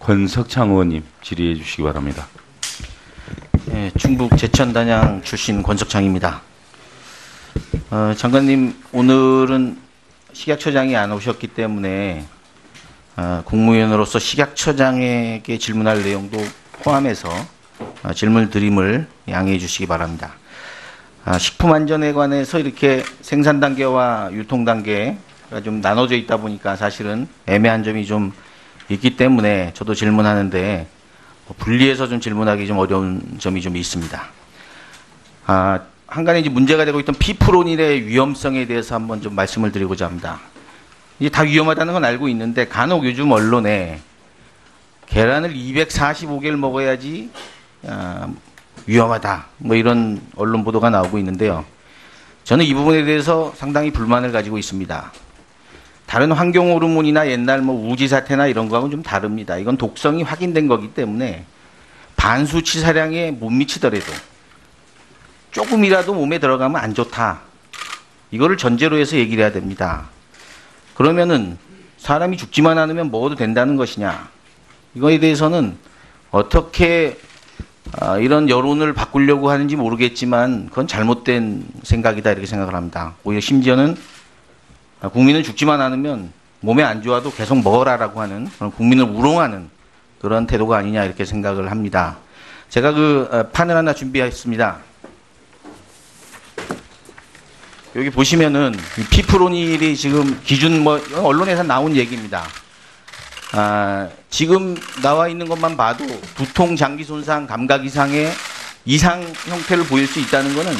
권석창 의원님 질의해 주시기 바랍니다. 네, 충북 제천단양 출신 권석창입니다. 장관님, 오늘은 식약처장이 안 오셨기 때문에 국무위원으로서 식약처장에게 질문할 내용도 포함해서 질문 드림을 양해해 주시기 바랍니다. 식품안전에 관해서 이렇게 생산 단계와 유통 단계가 좀 나눠져 있다 보니까 사실은 애매한 점이 좀 있기 때문에 저도 질문하는데 분리해서 좀 질문하기 좀 어려운 점이 좀 있습니다. 한 가지 이제 문제가 되고 있던 피프로닐의 위험성에 대해서 한번 좀 말씀을 드리고자 합니다. 이게 다 위험하다는 건 알고 있는데 간혹 요즘 언론에 계란을 245개를 먹어야지 위험하다, 뭐 이런 언론 보도가 나오고 있는데요. 저는 이 부분에 대해서 상당히 불만을 가지고 있습니다. 다른 환경 호르몬이나 옛날 뭐 우지 사태나 이런 거하고는 좀 다릅니다. 이건 독성이 확인된 거기 때문에 반수치 사량에 못 미치더라도 조금이라도 몸에 들어가면 안 좋다. 이거를 전제로 해서 얘기를 해야 됩니다. 그러면은 사람이 죽지만 않으면 먹어도 된다는 것이냐? 이거에 대해서는 어떻게 이런 여론을 바꾸려고 하는지 모르겠지만 그건 잘못된 생각이다 이렇게 생각을 합니다. 오히려 심지어는 국민은 죽지만 않으면 몸에 안 좋아도 계속 먹어라라고 하는 그런 국민을 우롱하는 그런 태도가 아니냐 이렇게 생각을 합니다. 제가 그 판을 하나 준비했습니다. 여기 보시면은 피프로닐이 지금 기준 뭐 언론에서 나온 얘기입니다. 지금 나와 있는 것만 봐도 두통, 장기 손상, 감각 이상의 이상 형태를 보일 수 있다는 것은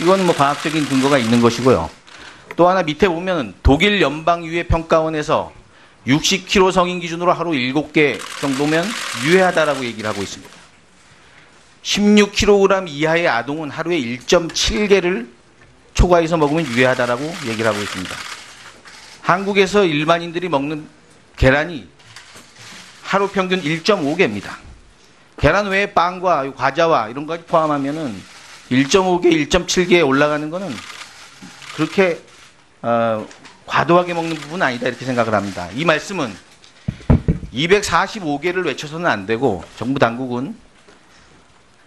이건 뭐 과학적인 근거가 있는 것이고요. 또 하나 밑에 보면 독일 연방유해평가원에서 60kg 성인 기준으로 하루 7개 정도면 유해하다라고 얘기를 하고 있습니다. 16kg 이하의 아동은 하루에 1.7개를 초과해서 먹으면 유해하다라고 얘기를 하고 있습니다. 한국에서 일반인들이 먹는 계란이 하루 평균 1.5개입니다. 계란 외에 빵과 과자와 이런 것까지 포함하면은 1.5개, 1.7개에 올라가는 거는 그렇게 과도하게 먹는 부분은 아니다 이렇게 생각을 합니다. 이 말씀은 245개를 외쳐서는 안 되고 정부 당국은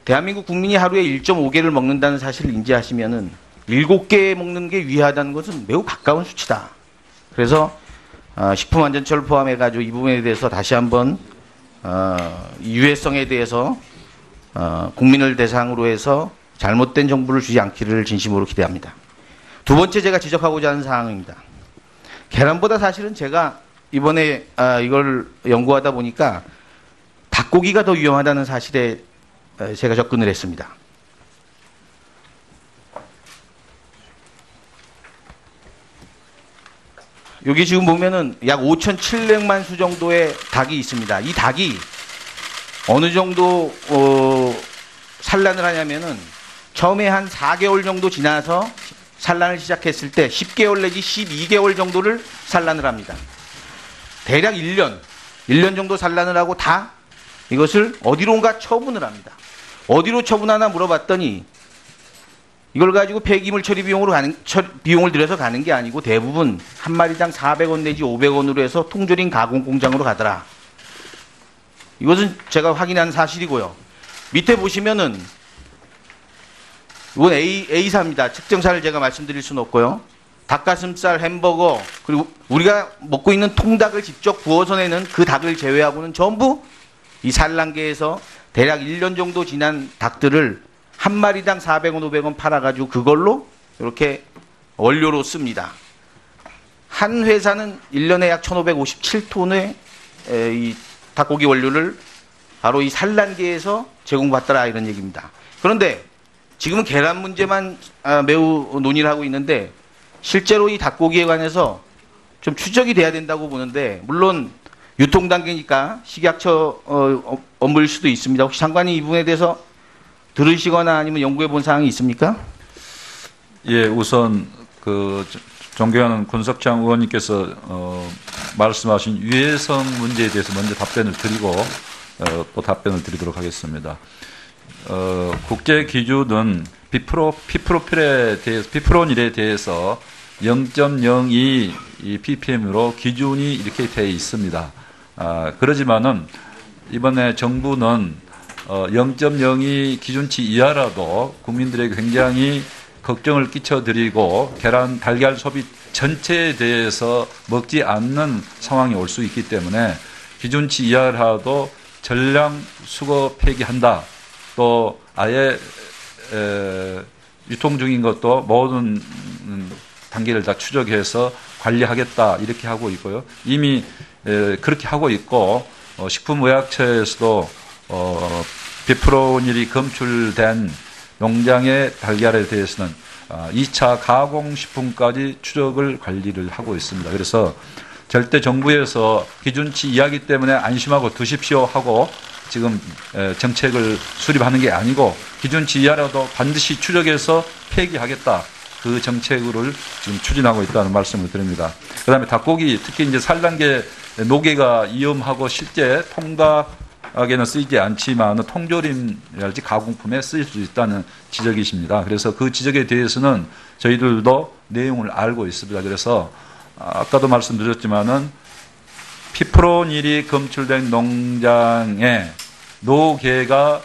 대한민국 국민이 하루에 1.5개를 먹는다는 사실을 인지하시면은 7개 먹는 게 위하다는 것은 매우 가까운 수치다. 그래서 식품안전처를 포함해가지고 이 부분에 대해서 다시 한번 유해성에 대해서 국민을 대상으로 해서 잘못된 정보를 주지 않기를 진심으로 기대합니다. 두 번째 제가 지적하고자 하는 사항입니다. 계란보다 사실은 제가 이번에 이걸 연구하다 보니까 닭고기가 더 위험하다는 사실에 제가 접근을 했습니다. 여기 지금 보면은 약 5,700만 수 정도의 닭이 있습니다. 이 닭이 어느 정도 산란을 하냐면은 처음에 한 4개월 정도 지나서 산란을 시작했을 때 10개월 내지 12개월 정도를 산란을 합니다. 대략 1년 정도 산란을 하고 다 이것을 어디론가 처분을 합니다. 어디로 처분하나 물어봤더니 이걸 가지고 폐기물 처리 비용을 들여서 가는 게 아니고 대부분 한 마리당 400원 내지 500원으로 해서 통조림 가공 공장으로 가더라. 이것은 제가 확인한 사실이고요. 밑에 보시면은 이건 A사입니다. 특정사를 제가 말씀드릴 수는 없고요. 닭가슴살, 햄버거, 그리고 우리가 먹고 있는 통닭을 직접 구워서 내는 그 닭을 제외하고는 전부 이 산란계에서 대략 1년 정도 지난 닭들을 한 마리당 400원, 500원 팔아가지고 그걸로 이렇게 원료로 씁니다. 한 회사는 1년에 약 1,557톤의 이 닭고기 원료를 바로 이 산란계에서 제공받더라 이런 얘기입니다. 그런데 지금은 계란 문제만 매우 논의를 하고 있는데 실제로 이 닭고기에 관해서 좀 추적이 돼야 된다고 보는데 물론 유통 단계니까 식약처 업무일 수도 있습니다. 혹시 장관이 이 부분에 대해서 들으시거나 아니면 연구해 본 사항이 있습니까? 예, 우선 그 존경하는 권석창 의원님께서 말씀하신 유해성 문제에 대해서 먼저 답변을 드리고 또 답변을 드리도록 하겠습니다. 국제 기준은 피프로닐에 대해서 0.02 ppm으로 기준이 이렇게 되어 있습니다. 그러지만은 이번에 정부는 0.02 기준치 이하라도 국민들에게 굉장히 걱정을 끼쳐드리고 계란, 달걀 소비 전체에 대해서 먹지 않는 상황이 올 수 있기 때문에 기준치 이하라도 전량 수거 폐기한다. 또 아예 유통 중인 것도 모든 단계를 다 추적해서 관리하겠다 이렇게 하고 있고요. 이미 그렇게 하고 있고 식품의약처에서도 비프로닐이 검출된 농장의 달걀에 대해서는 2차 가공식품까지 추적을 관리를 하고 있습니다. 그래서 절대 정부에서 기준치 이하기 때문에 안심하고 드십시오 하고 지금 정책을 수립하는 게 아니고 기준치 이하라도 반드시 추적해서 폐기하겠다. 그 정책을 지금 추진하고 있다는 말씀을 드립니다. 그다음에 닭고기 특히 이제 산란계 노개가 위험하고 실제 통닭에는 쓰이지 않지만 통조림이랄지 가공품에 쓰일 수 있다는 지적이십니다. 그래서 그 지적에 대해서는 저희들도 내용을 알고 있습니다. 그래서 아까도 말씀드렸지만은 피프로닐이 검출된 농장에 노개가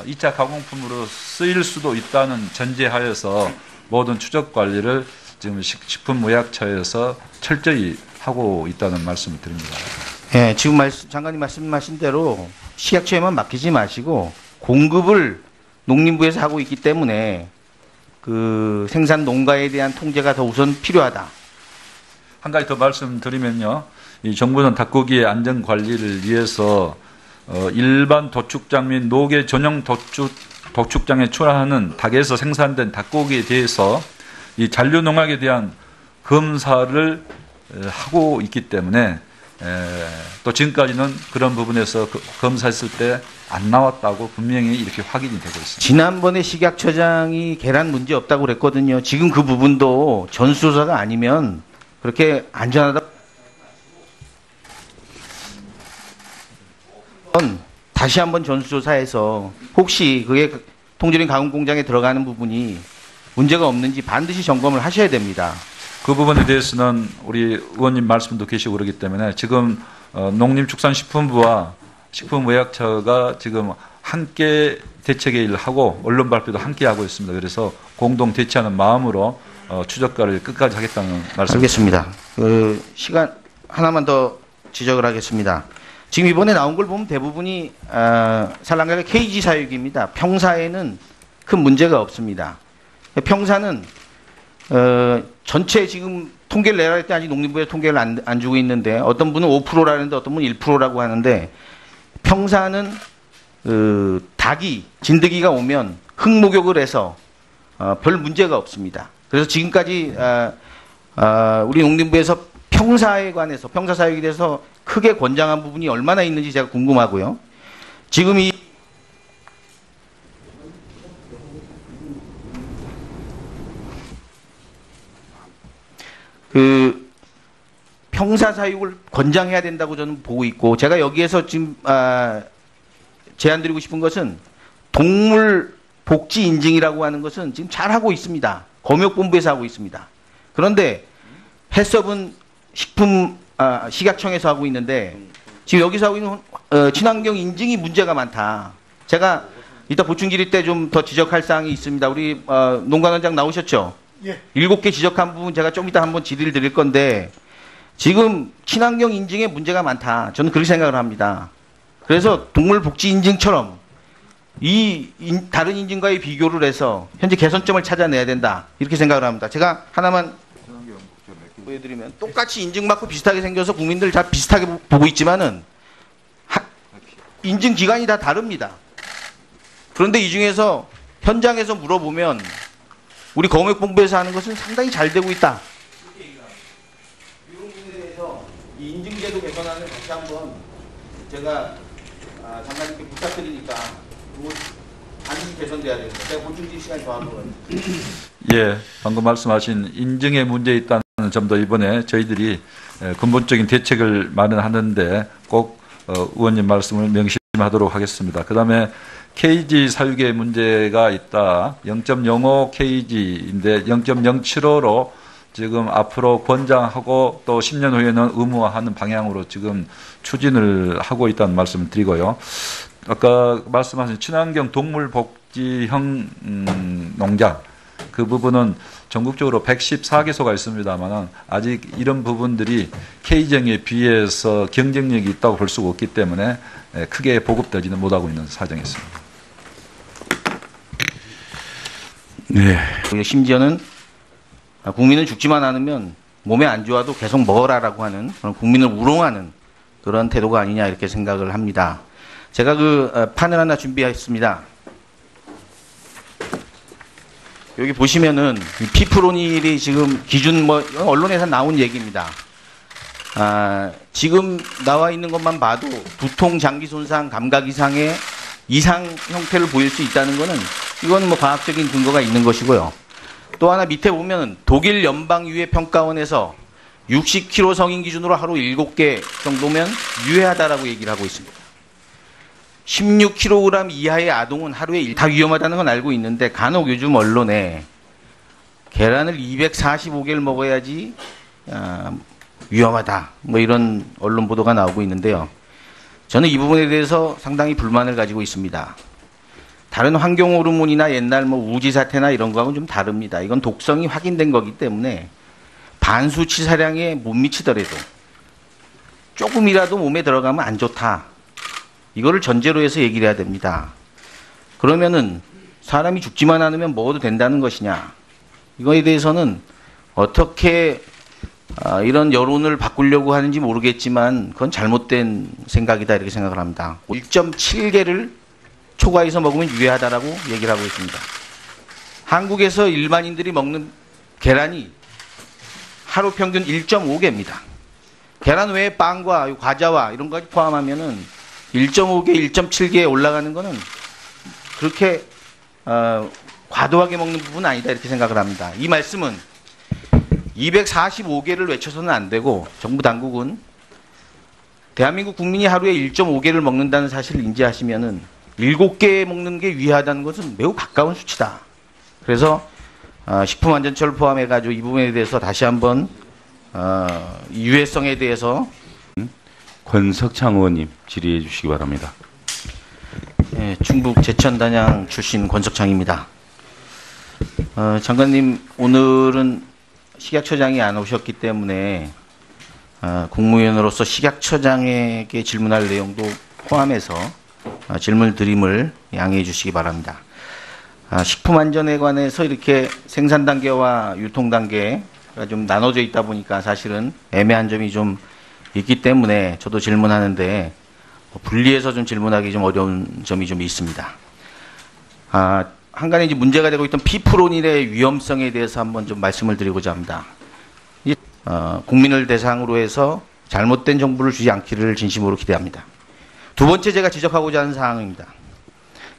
2차 가공품으로 쓰일 수도 있다는 전제하에서 모든 추적 관리를 지금 식품의약처에서 철저히 하고 있다는 말씀을 드립니다. 예, 지금 장관님 말씀하신 대로 식약처에만 맡기지 마시고 공급을 농림부에서 하고 있기 때문에 그 생산 농가에 대한 통제가 더 우선 필요하다. 한 가지 더 말씀드리면요. 이 정부는 닭고기의 안전 관리를 위해서 일반 도축장 및 노개 전용 도축장에 출하하는 닭에서 생산된 닭고기에 대해서 이 잔류농약에 대한 검사를 하고 있기 때문에 또 지금까지는 그런 부분에서 검사했을 때 안 나왔다고 분명히 이렇게 확인이 되고 있습니다. 지난번에 식약처장이 계란 문제 없다고 그랬거든요. 지금 그 부분도 전수조사가 아니면 그렇게 안전하다. 다시 한번 전수조사해서 혹시 그게 통조림 가공 공장에 들어가는 부분이 문제가 없는지 반드시 점검을 하셔야 됩니다. 그 부분에 대해서는 우리 의원님 말씀도 계시고 그러기 때문에 지금 농림축산식품부와 식품의약처가 지금 함께 대책회의를 하고 언론 발표도 함께 하고 있습니다. 그래서 공동 대치하는 마음으로 추적과를 끝까지 하겠다는 말씀. 알겠습니다. 그 시간 하나만 더 지적을 하겠습니다. 지금 이번에 나온 걸 보면 대부분이 산란가가 KG 사육입니다. 평사에는 큰 문제가 없습니다. 평사는 전체 지금 통계를 내라 할 때 아직 농림부에 통계를 안 주고 있는데 어떤 분은 5%라는데 어떤 분은 1%라고 하는데 평사는 닭이 진드기가 오면 흙목욕을 해서 별 문제가 없습니다. 그래서 지금까지 우리 농림부에서 평사에 관해서 평사 사육에 대해서 크게 권장한 부분이 얼마나 있는지 제가 궁금하고요. 지금 이 평사 사육을 권장해야 된다고 저는 보고 있고, 제가 여기에서 지금 제안드리고 싶은 것은 동물 복지 인증이라고 하는 것은 지금 잘 하고 있습니다. 검역본부에서 하고 있습니다. 그런데 해썹은 식약청에서 하고 있는데 지금 여기서 하고 있는 친환경 인증이 문제가 많다. 제가 이따 보충 질의 때 좀 더 지적할 사항이 있습니다. 우리 농관원장 나오셨죠? 예. 7개 지적한 부분 제가 좀 이따 한번 질의를 드릴 건데 지금 친환경 인증에 문제가 많다. 저는 그렇게 생각을 합니다. 그래서 동물 복지 인증처럼 다른 인증과의 비교를 해서 현재 개선점을 찾아내야 된다. 이렇게 생각을 합니다. 제가 하나만 보여드리면 똑같이 인증받고 비슷하게 생겨서 국민들 다 비슷하게 보고 있지만은 인증 기간이 다 다릅니다. 그런데 이 중에서 현장에서 물어보면 우리 검역본부에서 하는 것은 상당히 잘 되고 있다. 이런 부분에 대해서 이 인증제도 개선하는 다시 한번 제가 장관님께 부탁드리니까 반드시 개선돼야 됩니다. 제가 보충질 시간이 더 하면. 예, 방금 말씀하신 인증에 문제 있다는 점도 이번에 저희들이 근본적인 대책을 마련하는데 꼭 의원님 말씀을 명심하도록 하겠습니다. 그다음에 KG 사육에 문제가 있다. 0.05 KG인데 0.075로 지금 앞으로 권장하고 또 10년 후에는 의무화하는 방향으로 지금 추진을 하고 있다는 말씀을 드리고요. 아까 말씀하신 친환경 동물복지형 농장 그 부분은 전국적으로 114개소가 있습니다만 아직 이런 부분들이 K정에 비해서 경쟁력이 있다고 볼 수가 없기 때문에 크게 보급되지는 못하고 있는 사정이 있습니다. 네. 심지어는 국민은 죽지만 않으면 몸에 안 좋아도 계속 먹어라라고 하는 그런 국민을 우롱하는 그런 태도가 아니냐 이렇게 생각을 합니다. 제가 그 판을 하나 준비했습니다. 여기 보시면은 피프로닐이 지금 기준 언론에서 나온 얘기입니다. 지금 나와 있는 것만 봐도 두통, 장기 손상, 감각 이상의 이상 형태를 보일 수 있다는 것은 이거는 과학적인 근거가 있는 것이고요. 또 하나 밑에 보면 독일 연방유해평가원에서 60kg 성인 기준으로 하루 7개 정도면 유해하다라고 얘기를 하고 있습니다. 16kg 이하의 아동은 하루에 다 위험하다는 건 알고 있는데 간혹 요즘 언론에 계란을 245개를 먹어야지 위험하다 이런 언론 보도가 나오고 있는데요. 저는 이 부분에 대해서 상당히 불만을 가지고 있습니다. 다른 환경 호르몬이나 옛날 우지 사태나 이런 거하고는 좀 다릅니다. 이건 독성이 확인된 거기 때문에 반수치 사량에 못 미치더라도 조금이라도 몸에 들어가면 안 좋다. 이거를 전제로 해서 얘기를 해야 됩니다. 그러면은 사람이 죽지만 않으면 먹어도 된다는 것이냐. 이거에 대해서는 어떻게 이런 여론을 바꾸려고 하는지 모르겠지만 그건 잘못된 생각이다 이렇게 생각을 합니다. 1.7개를 초과해서 먹으면 유해하다라고 얘기를 하고 있습니다. 한국에서 일반인들이 먹는 계란이 하루 평균 1.5개입니다. 계란 외에 빵과 과자와 이런 것까지 포함하면은 1.5개, 1.7개에 올라가는 거는 그렇게 과도하게 먹는 부분은 아니다 이렇게 생각을 합니다. 이 말씀은 245개를 외쳐서는 안 되고 정부 당국은 대한민국 국민이 하루에 1.5개를 먹는다는 사실을 인지하시면은 7개 먹는 게 위하다는 것은 매우 가까운 수치다. 그래서 식품안전처를 포함해가지고 이 부분에 대해서 다시 한번 유해성에 대해서 권석창 의원님 질의해 주시기 바랍니다. 네, 충북 제천단양 출신 권석창입니다. 장관님 오늘은 식약처장이 안 오셨기 때문에 국무위원으로서 식약처장에게 질문할 내용도 포함해서 질문 드림을 양해해 주시기 바랍니다. 식품안전에 관해서 이렇게 생산 단계와 유통 단계가 좀 나눠져 있다 보니까 사실은 애매한 점이 좀 있기 때문에 저도 질문하는데 분리해서 좀 질문하기 좀 어려운 점이 좀 있습니다. 한 가지 이제 문제가 되고 있던 피프로닐의 위험성에 대해서 한번 좀 말씀을 드리고자 합니다. 국민을 대상으로 해서 잘못된 정보를 주지 않기를 진심으로 기대합니다. 두 번째 제가 지적하고자 하는 사항입니다.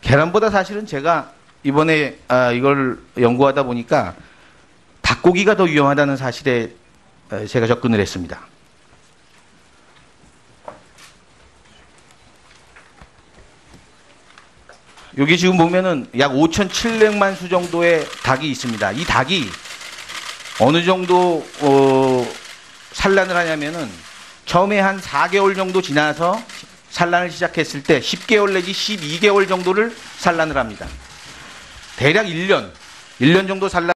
계란보다 사실은 제가 이번에 이걸 연구하다 보니까 닭고기가 더 위험하다는 사실에 제가 접근을 했습니다. 여기 지금 보면은 약 5,700만 수 정도의 닭이 있습니다. 이 닭이 어느 정도 산란을 하냐면은 처음에 한 4개월 정도 지나서 산란을 시작했을 때 10개월 내지 12개월 정도를 산란을 합니다. 대략 1년 정도 산란